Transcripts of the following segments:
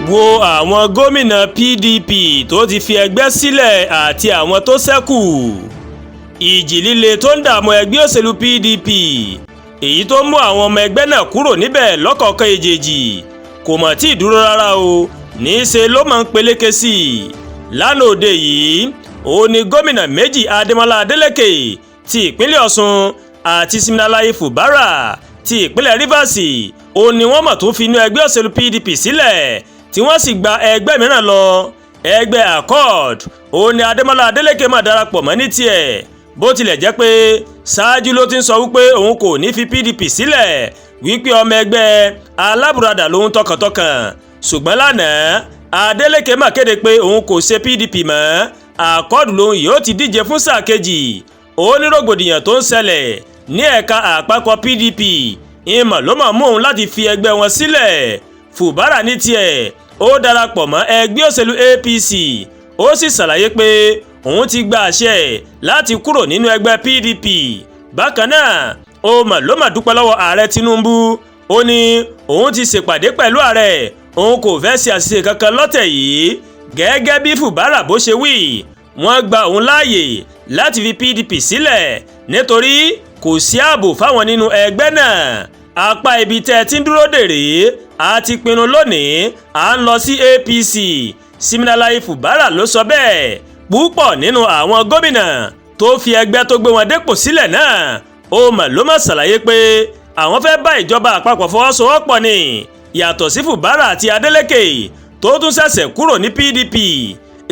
wo àwọn gómìnà PDP tó ti fi ẹgbẹ́ sílẹ̀ àti àwọn tó ṣẹ́kù. Ìjì líle tó ń dààmú ẹgbẹ́ òṣèlú PDP èyí tó mú àwọn ọmọ ẹgbẹ́ náà kúrò níbẹ̀ lọ́kọ̀ọ̀kan èjèèjì kò mọ̀ tí ì dúró rárá o, ní í ṣe ló máa ń peléke sí i. Lánàá òde yìí òun ni gómìnà méjì Adémọ́lá Adélékè ti ìpínlẹ̀ Ọ̀ṣun àti Siminalayi Fubara ti ìpínlẹ̀ Rivers òun ni wọ́n mọ̀ tó fi inú ẹgbẹ́ òṣèlú PDP sílẹ̀ tí wọ́n sì gba ẹgbẹ́ mìíràn lọ. Ẹgbẹ́ Accord òun ni Adémọ́lá Adélékè máa darapọ̀ mọ́ ní tiẹ̀, bó tilẹ̀ jẹ́ pé ṣáájú ló ti ń sọ wípé òun kò ní fi PDP sílẹ̀, wípé ọmọ ẹgbẹ́ alábùradà lòun tọkàntọkàn. Ṣùgbọ́n lánàá Adélékè máa kéde pé òun kò ṣe PDP mọ́, Accord lòun yóò ti díje fún sáà kejì. Ó ní rògbòdìyàn tó ń ṣẹlẹ̀ ní ẹ̀ka àpapọ̀ PDP ìmọ̀ ló máa mú òun láti fi ẹgbẹ́ wọn sílẹ̀. Fubara ní tiẹ̀ ó darapọ̀ mọ́ ẹgbẹ́ òṣèlú APC, ó sì ṣàlàyé pé òun ti gba àṣẹ láti kúrò nínú ẹgbẹ́ PDP. Bákan náà ó mọ̀ ló máa dúpẹ́ lọ́wọ́ ààrẹ Tinubu, ó ní òun ti ṣèpàdé pẹ̀lú ààrẹ, òun kò fẹ́ ṣe àṣìṣe kankan lọ́tẹ̀ yìí. Gẹ́gẹ́ bí Fubara bó ṣe wí, wọ́n gba òun láàyè láti fi PDP sílẹ̀ nítorí kò sí ààbò fáwọn nínú ẹgbẹ́ náà. Apá ibi tẹ́ ẹ ti ń dúró dèrè a ti pinnu lónìí à ń lọ sí APC. Siminalayi Fubara ló sọ bẹ́ẹ̀. Púpọ̀ nínú àwọn gómìnà tó fi ẹgbẹ́ tó gbé wọn dépò sílẹ̀ náà ó mà ló máa ṣàlàyé pé àwọn fẹ́ bá ìjọba àpapọ̀ fọwọ́sowọ́pọ̀ ni, yàtọ̀ sí Fubara àti Adélékè tó tún ṣẹ̀ṣẹ̀ kúrò ní PDP.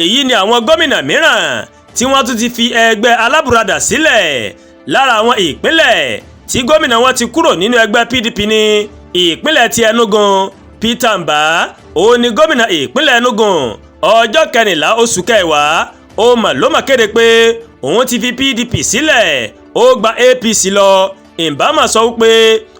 Èyí ni àwọn gómìnà mìíràn tí wọ́n tún ti fi ẹgbẹ́ alábùradà sílẹ̀. Lára àwọn ìpínlẹ̀ tí gómìnà wọn ti kúrò nínú ẹgbẹ́ PDP ní ìpínlẹ̀ ti Enugu. Peter Mbah òun ni gómìnà ìpínlẹ̀ Enugu. Ọjọ́ 14 oṣù kẹwàá ó mà ló mà kéde pé òun ti fi PDP sílẹ̀, ó gba APC lọ. Mbah mà sọ wípé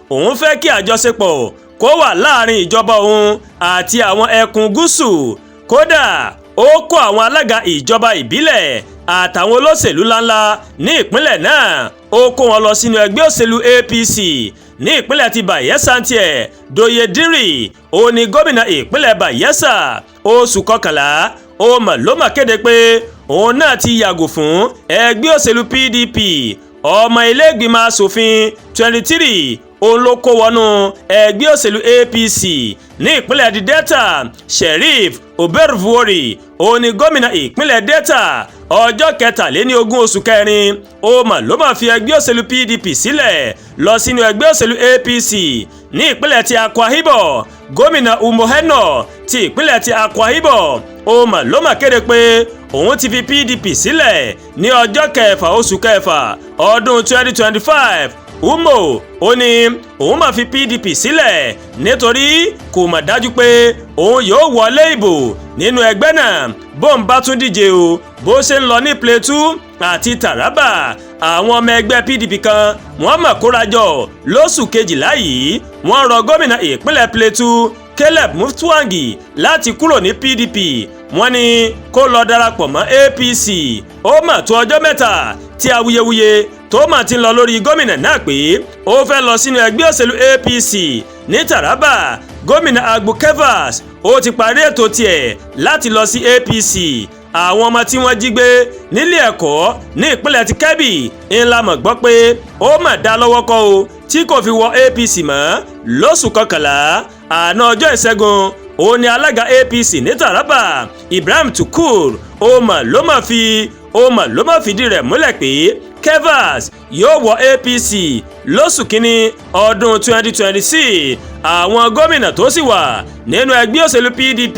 òun fẹ́ kí àjọṣepọ̀ kó wà láàrin ìjọba òun àti àwọn ẹkùn gúúsù. Kódà ó kó àwọn alága ìjọba ìbílẹ̀ àtàwọn olóṣèlú ńláńlá ní ìpínlẹ̀ náà, ó kó wọn lọ sínú ẹgbẹ́ òṣèlú APC. Ní ìpínlẹ̀ ti Bayelsa tiẹ̀, Doye Diri òun ni gómìnà ìpínlẹ̀ Bayelsa. Oṣù kọkànlá ó mà ló mà kéde pé òun náà ti yàgò fún ẹgbẹ́ òṣèlú PDP. Ọmọ ilé ìgbìmọ̀ asòfin 23 òun ló kó wọnú ẹgbẹ́ òṣèlú APC. Ní ìpínlẹ̀ di Delta, Sheriff Obervuori òun ni gómìnà ìpínlẹ̀ Delta. Ọjọ́ 23 oṣù kẹrin ó mà ló mà fi ẹgbẹ́ òṣèlú PDP sílẹ̀ lọ sínú ẹgbẹ́ òṣèlú APC. Ní ìpínlẹ̀ ti Akwa Ibom, gómìnà Umoheno ti ìpínlẹ̀ ti Akwa Ibom ó mà ló mà kéde pé òun ti fi PDP sílẹ̀ ní ọjọ́ 6 oṣù kẹfà ọdún 2025. Umo ó ní òun máa fi PDP sílẹ̀ nítorí kò mà dájú pé òun yóò wọlé ìbò nínú ẹgbẹ́ náà bó ń bá tún díje o. Bó ṣe ń lọ ní Plateau àti Taraba, àwọn ọmọ ẹgbẹ́ PDP kan wọ́n mà kórajọ lóṣù kejìlá yìí. Wọ́n rọ gómìnà ìpínlẹ̀ Plateau Caleb Mutfwang láti kúrò ní PDP. Wọ́n ní kó lọ darapọ̀ mọ́ APC. Ó mà tó ọjọ́ mẹ́ta tí awuyewuye tó mà ti ń lọ lórí gómìnà náà pé ó fẹ́ lọ sínú ẹgbẹ́ òṣèlú APC. Ní Taraba, gómìnà Agbo Kevas ó ti parí ètò tiẹ̀ láti lọ sí APC. Àwọn ọmọ tí wọ́n jí gbé nílé ẹ̀kọ́ ní ìpínlẹ̀ ti Kebbi ńlá mọ̀ gbọ́ pé ó mà dá lọ́wọ́ kọ́ o tí kò fi wọ APC mọ́. Lóṣù kọkànlá àná ọjọ́ ìṣẹ́gun òun ni alága APC ní Taraba Ibrahim Tukur ó mà ló mà fìdí rẹ̀ múlẹ̀ pé Kevas yóò wọ APC lóṣù kínní ọdún 2026. Àwọn gómìnà tó sì wà nínú ẹgbẹ́ òṣèlú PDP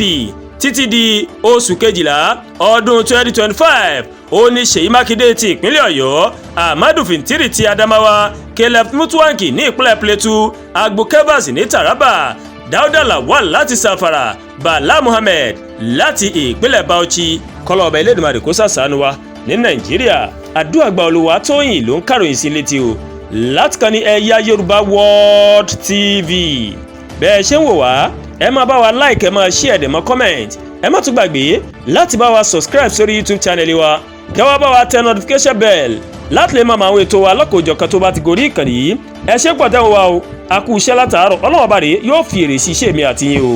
títí di oṣù kejìlá ọdún 2025 ó ní Ṣèyí Mákindé ti ìpínlẹ̀ Ọ̀yọ́, Ahmadu Fintiri ti Adamawa, Caleb Mutfwang ní ìpínlẹ̀ Plateau, Agbo Kevas ní Taraba, Dauda Lawal láti Zamfara, Bala Muhammed láti ìpínlẹ̀ Bauchi. Kọ́lọ́ ọba Elédùmarè kó ṣàṣàánú wa ní Nàìjíríà. Àdúrà gba Olúwatóyìn ló ń kàròyìn sí létí o láti kàn ní Ẹ̀yà Yorùbá World TV. Bẹ́ẹ̀ ṣe ń wò wá, ẹ máa bá wa like, ẹ máa share, ẹ máa comment. Ẹ má tún gbàgbé láti bá wa subscribe sórí YouTube channel wa, kẹ́ wá bá wa tẹ notification bell láti lè máa máa àwọn ètò wa lọ́kọ̀ọ́jọ̀kan tó bá ti gorí ìkànnì yìí. Ẹ ṣé pọ̀ tẹ́ ń wò wá o, a kú iṣẹ́ látàárọ̀, Ọlọ́run bá rèé yóò fi èrè sí iṣẹ́ mi àti yín o.